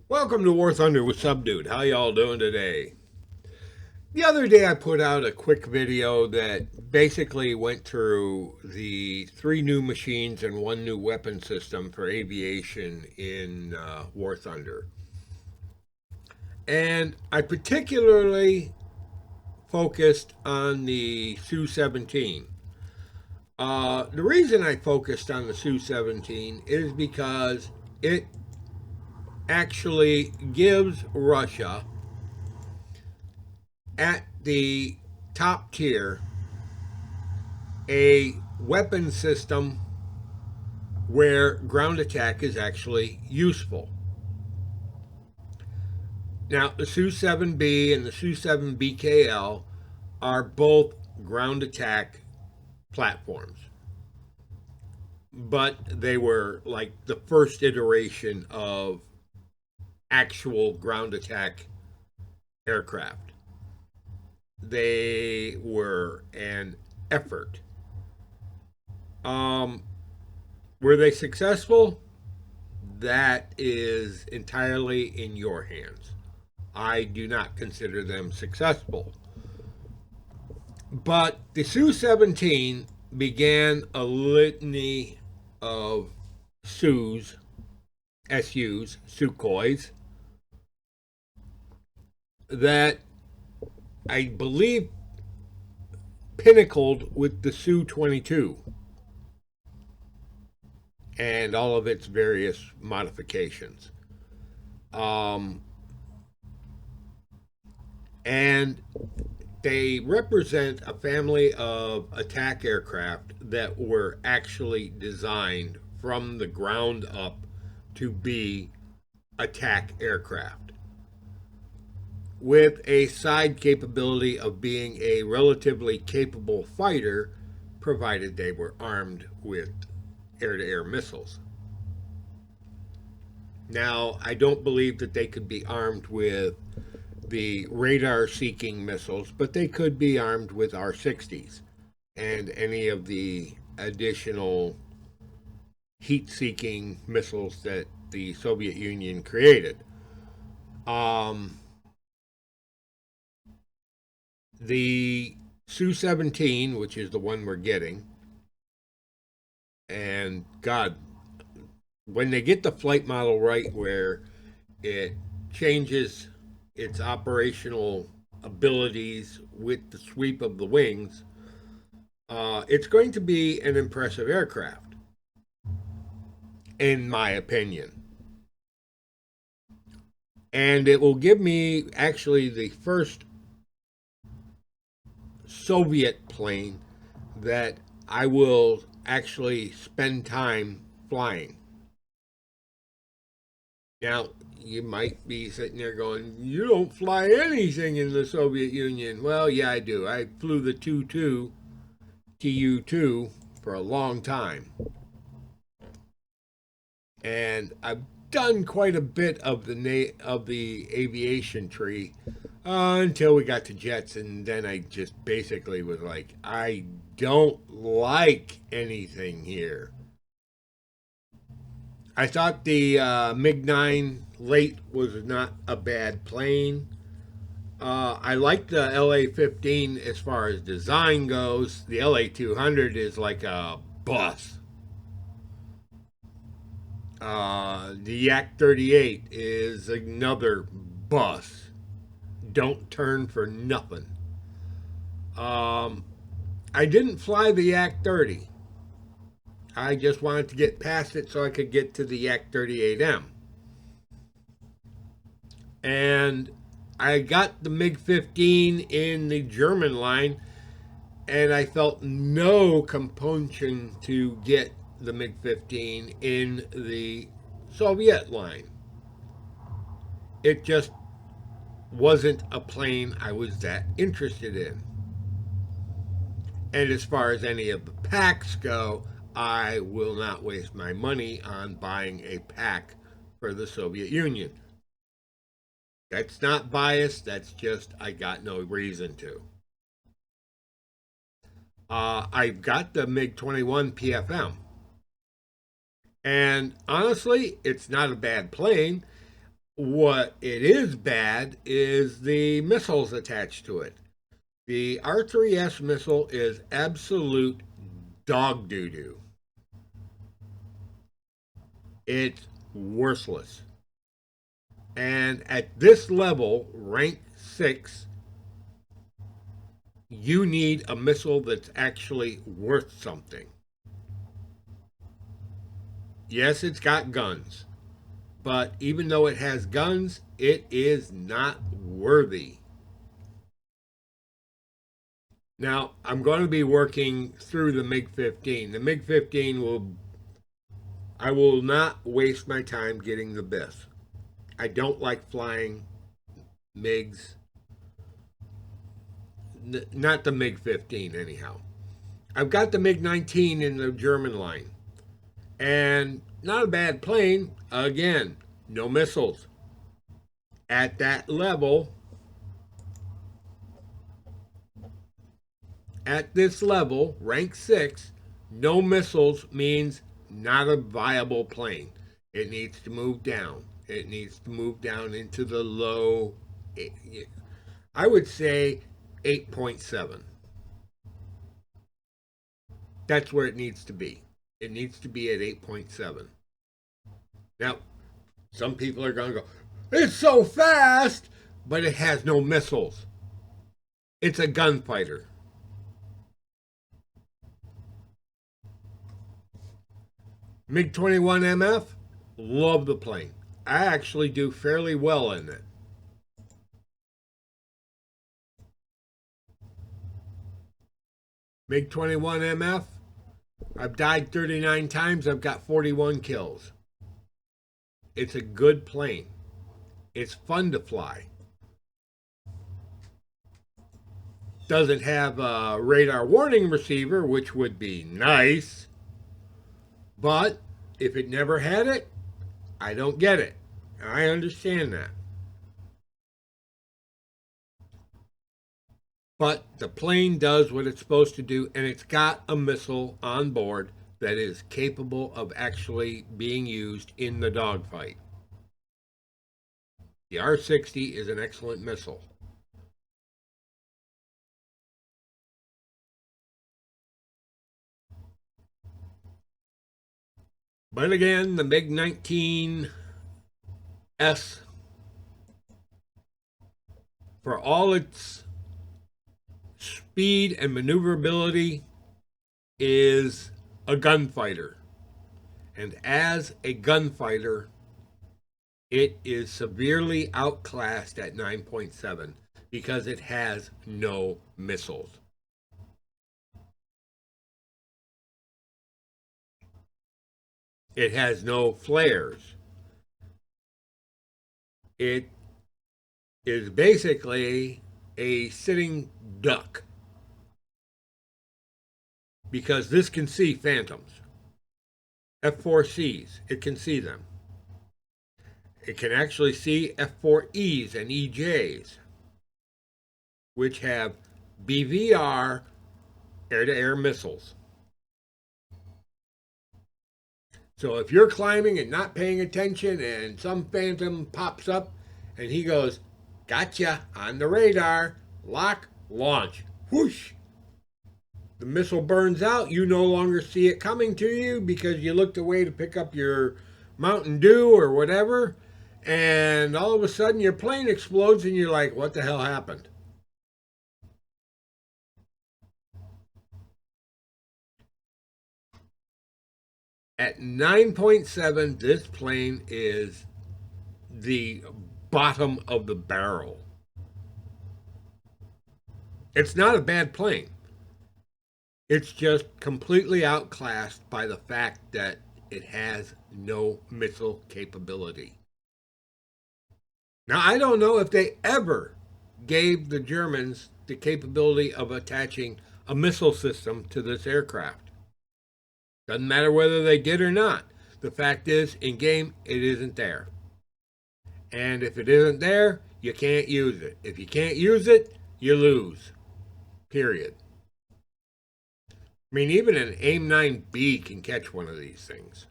Welcome to War Thunder with Subdude. How y'all doing today? The other day I put out a quick video that basically went through the 3 new machines and 1 new weapon system for aviation in War Thunder. And I particularly focused on the SU-17. The reason I focused on the SU-17 is because it actually gives Russia at the top tier a weapon system where ground attack is actually useful. Now, the Su-7B and the Su-7BKL are both ground attack platforms, but they were like the first iteration of actual ground attack aircraft. They were an effort. Um, were they successful? That is entirely in your hands. I do not consider them successful. But the Su-17 began a litany of SUs, SUs, Sukhois, that I believe pinnacled with the Su-22 and all of its various modifications. Um, and they represent a family of attack aircraft that were actually designed from the ground up to be attack aircraft, with a side capability of being a relatively capable fighter, provided they were armed with air-to-air missiles. Now, I don't believe that they could be armed with the radar-seeking missiles, but they could be armed with R-60s and any of the additional heat-seeking missiles that the Soviet Union created. Um, the Su-17, which is the one we're getting, and God, when they get the flight model right, where it changes its operational abilities with the sweep of the wings, it's going to be an impressive aircraft, in my opinion. And it will give me actually the first Soviet plane that I will actually spend time flying. Now, you might be sitting there going, you don't fly anything in the Soviet Union. Well, yeah, I do. I flew the Tu-2 for a long time. And I've done quite a bit of the aviation tree until we got to jets, and then I just basically was like, I don't like anything here. I thought the MiG-9 late was not a bad plane. I like the LA-15 as far as design goes. The LA-200 is like a bus. The Yak-38 is another bus. Don't turn for nothing. Um, I didn't fly the Yak-30. I just wanted to get past it so I could get to the Yak-38M. And I got the MiG-15 in the German line, and I felt no compunction to get the MiG-15 in the Soviet line. It just wasn't a plane I was that interested in. And as far as any of the packs go, I will not waste my money on buying a pack for the Soviet Union. That's not biased, that's just I got no reason to. I've got the MiG 21 PFM. And honestly, it's not a bad plane. What it is bad is the missiles attached to it. The R3S missile is absolute dog doo doo. It's worthless. And at this level, rank 6, you need a missile that's actually worth something. Yes, it's got guns, but even though it has guns, it is not worthy. Now, I'm going to be working through the MiG 15. The MiG 15 I will not waste my time getting the BIS. I don't like flying MiGs. Not the MiG 15, anyhow. I've got the MiG 19 in the German line. And not a bad plane. Again, no missiles. At that level, at this level, rank 6, no missiles means not a viable plane. It needs to move down. It needs to move down into the low, I would say 8.7. That's where it needs to be. It needs to be at 8.7. Now, some people are going to go, it's so fast, but it has no missiles. It's a gunfighter. MiG-21 MF, love the plane. I actually do fairly well in it. MiG-21 MF, I've died 39 times. I've got 41 kills. It's a good plane. It's fun to fly. Doesn't have a radar warning receiver, which would be nice. But if it never had it, I don't get it. I understand that. But the plane does what it's supposed to do, and it's got a missile on board that is capable of actually being used in the dogfight. The R-60 is an excellent missile. But again, the MiG-19S, for all its speed and maneuverability, is a gunfighter. And as a gunfighter, it is severely outclassed at 9.7 because it has no missiles. It has no flares. It is basically a sitting duck because this can see phantoms. F4Cs, it can see them. It can actually see F4Es and EJs, which have BVR air-to-air missiles. So if you're climbing and not paying attention and some phantom pops up and he goes, gotcha, on the radar, lock, launch, whoosh. The missile burns out. You no longer see it coming to you because you looked away to pick up your Mountain Dew or whatever. And all of a sudden your plane explodes and you're like, what the hell happened? At 9.7, this plane is the bottom of the barrel. It's not a bad plane. It's just completely outclassed by the fact that it has no missile capability. Now, I don't know if they ever gave the Germans the capability of attaching a missile system to this aircraft. Doesn't matter whether they did or not. The fact is, in game, it isn't there. And if it isn't there, you can't use it. If you can't use it, you lose. Period. I mean, even an AIM-9B can catch one of these things.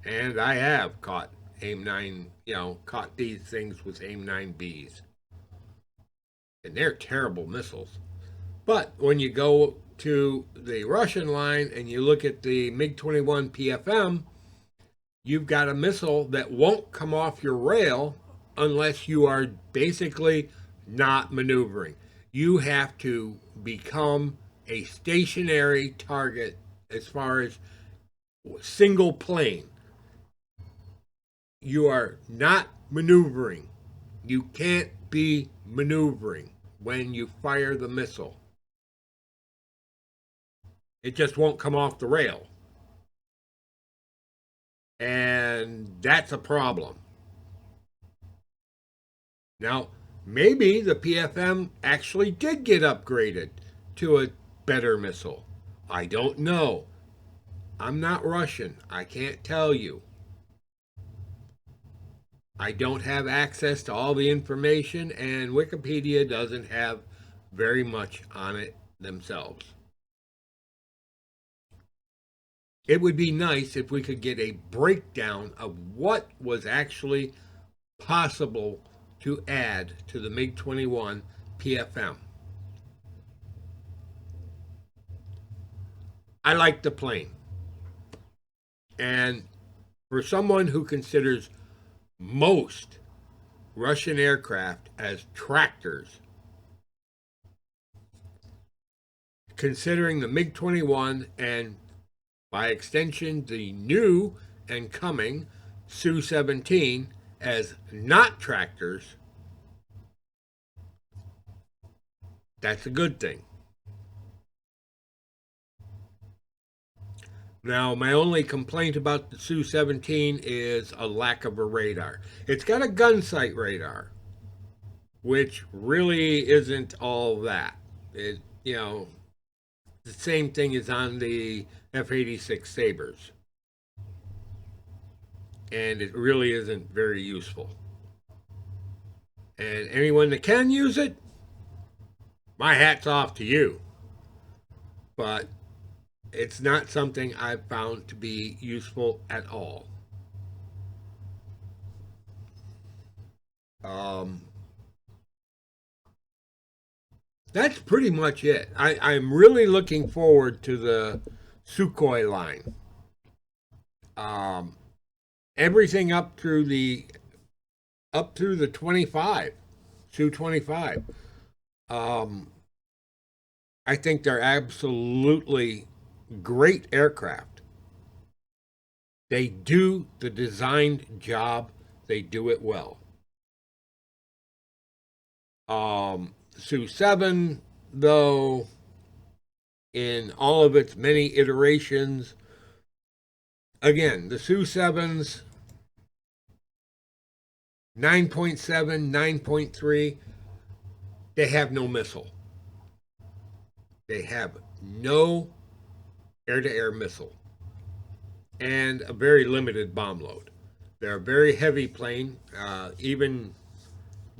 And I have caught AIM-9, caught these things with AIM-9Bs. And they're terrible missiles. But when you go to the Russian line and you look at the MiG-21 PFM, you've got a missile that won't come off your rail unless you are basically not maneuvering. You have to become a stationary target as far as single plane. You are not maneuvering. You can't be maneuvering when you fire the missile. It just won't come off the rail. And that's a problem. Now, maybe the PFM actually did get upgraded to a better missile. I don't know. I'm not Russian. I can't tell you. I don't have access to all the information, and Wikipedia doesn't have very much on it themselves. It would be nice if we could get a breakdown of what was actually possible to add to the MiG-21 PFM. I like the plane. And for someone who considers most Russian aircraft as tractors, considering the MiG-21 and by extension the new and coming SU-17 as not tractors, that's a good thing. Now, my only complaint about the SU-17 is a lack of a radar. It's got a gun sight radar, which really isn't all that. The same thing is on the F-86 Sabres. And it really isn't very useful. And anyone that can use it, my hat's off to you. But it's not something I've found to be useful at all. That's pretty much it. I'm really looking forward to the Sukhoi line. Everything up through the 25, Su-25. I think they're absolutely great aircraft. They do the designed job. They do it well. Su-7, though, in all of its many iterations, again, the Su-7s, 9.7, 9.3, they have no missile. They have no air-to-air missile and a very limited bomb load. They're a very heavy plane. Even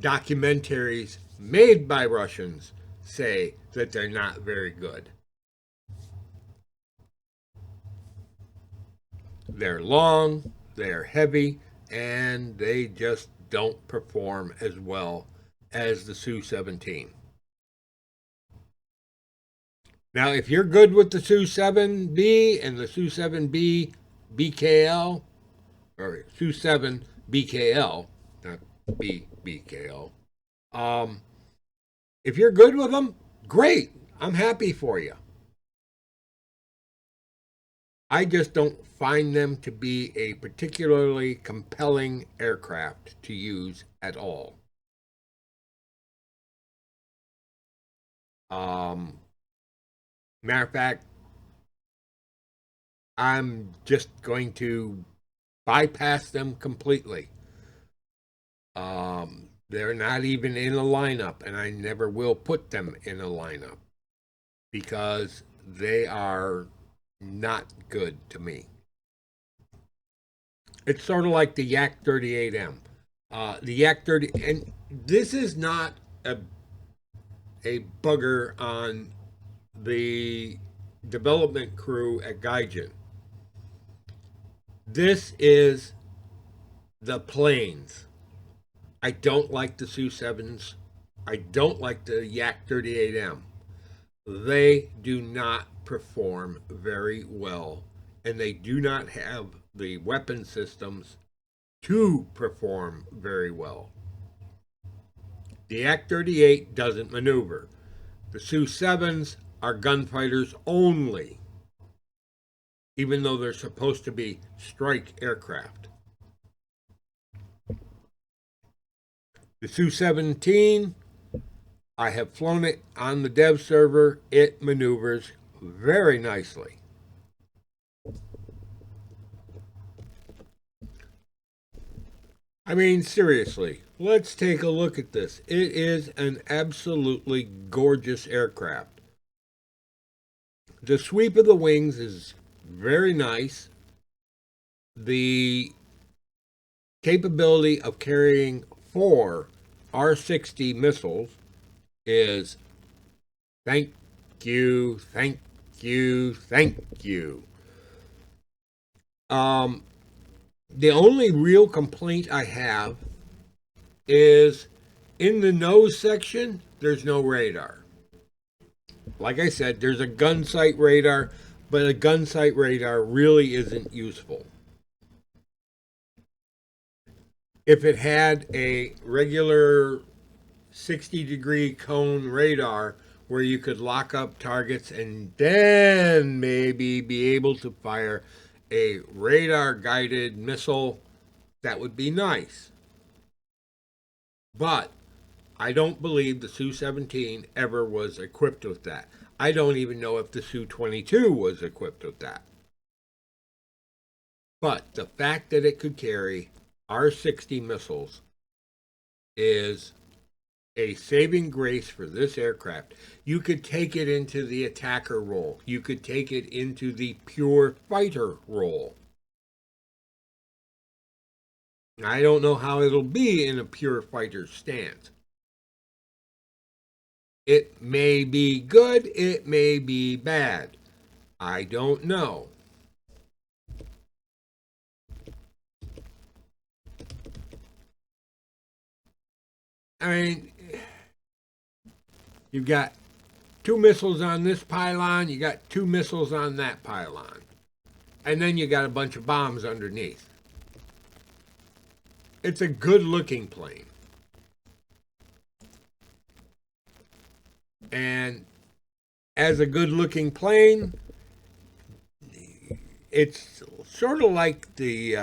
documentaries made by Russians say that they're not very good. They're long, they're heavy, and they just don't perform as well as the Su-17. Now, if you're good with the Su-7B and the Su-7B BKL, or Su-7 BKL, not BKL, if you're good with them, great. I'm happy for you. I just don't find them to be a particularly compelling aircraft to use at all. Matter of fact, I'm just going to bypass them completely. They're not even in a lineup, and I never will put them in a lineup because they are not good to me. It's sort of like the Yak 38M. The Yak 30, and this is not a bugger on the development crew at Gaijin. This is the planes. I don't like the Su-7s. I don't like the Yak 38M. They do not perform very well, and they do not have the weapon systems to perform very well. The Yak 38 doesn't maneuver. The Su-7s are gunfighters only, even though they're supposed to be strike aircraft. The Su-17, I have flown it on the dev server. It maneuvers very nicely. I mean, seriously, let's take a look at this. It is an absolutely gorgeous aircraft. The sweep of the wings is very nice. The capability of carrying 4 R-60 missiles is thank you, thank you, thank you. The only real complaint I have is in the nose section, there's no radar. Like I said, there's a gun sight radar, but a gun sight radar really isn't useful. If it had a regular 60-degree cone radar where you could lock up targets and then maybe be able to fire a radar-guided missile, that would be nice. But I don't believe the Su-17 ever was equipped with that. I don't even know if the Su-22 was equipped with that. But the fact that it could carry R-60 missiles is a saving grace for this aircraft. You could take it into the attacker role. You could take it into the pure fighter role. I don't know how it'll be in a pure fighter stance. It may be good, it may be bad. I don't know. I mean, you've got 2 missiles on this pylon, you got 2 missiles on that pylon. And then you got a bunch of bombs underneath. It's a good looking plane. And as a good looking plane, it's sort of like the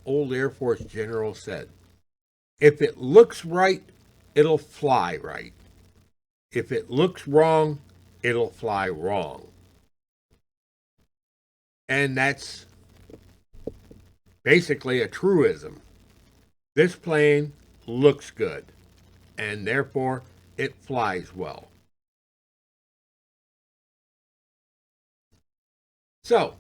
old Air Force general said. If it looks right, it'll fly right. If it looks wrong, it'll fly wrong. And that's basically a truism. This plane looks good, and therefore it flies well. So,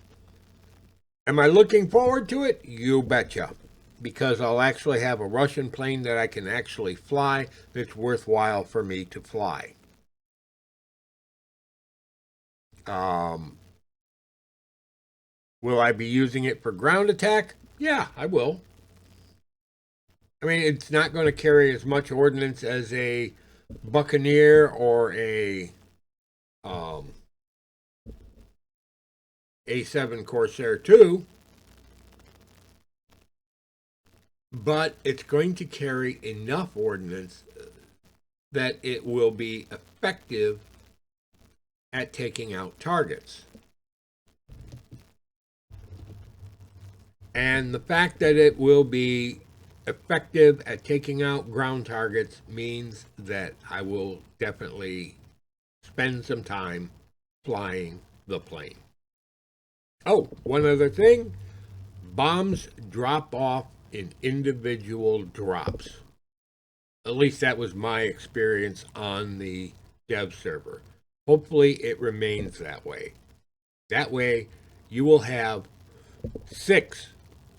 am I looking forward to it? You betcha. Because I'll actually have a Russian plane that I can actually fly that's worthwhile for me to fly. Will I be using it for ground attack? Yeah, I will. I mean, it's not going to carry as much ordnance as a Buccaneer or a A7 Corsair 2, but it's going to carry enough ordnance that it will be effective at taking out targets. And the fact that it will be effective at taking out ground targets means that I will definitely spend some time flying the plane. Oh, one other thing. Bombs drop off in individual drops. At least that was my experience on the dev server. Hopefully it remains that way. That way you will have 6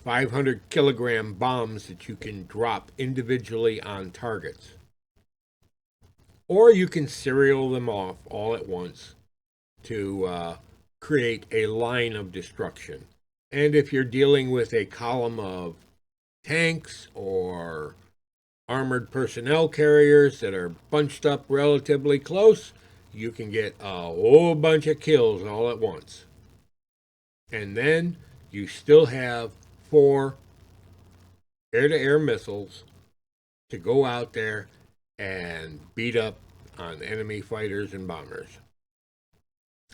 500-kilogram bombs that you can drop individually on targets. Or you can serial them off all at once to create a line of destruction. And if you're dealing with a column of tanks or armored personnel carriers that are bunched up relatively close, you can get a whole bunch of kills all at once. And then you still have 4 air-to-air missiles to go out there and beat up on enemy fighters and bombers.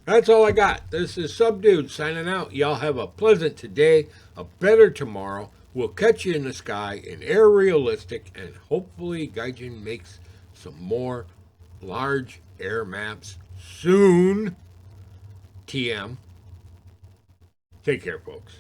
That's all I got. This is Subdude signing out. Y'all have a pleasant today, a better tomorrow. We'll catch you in the sky in Air Realistic, and hopefully Gaijin makes some more large air maps soon. TM. Take care, folks.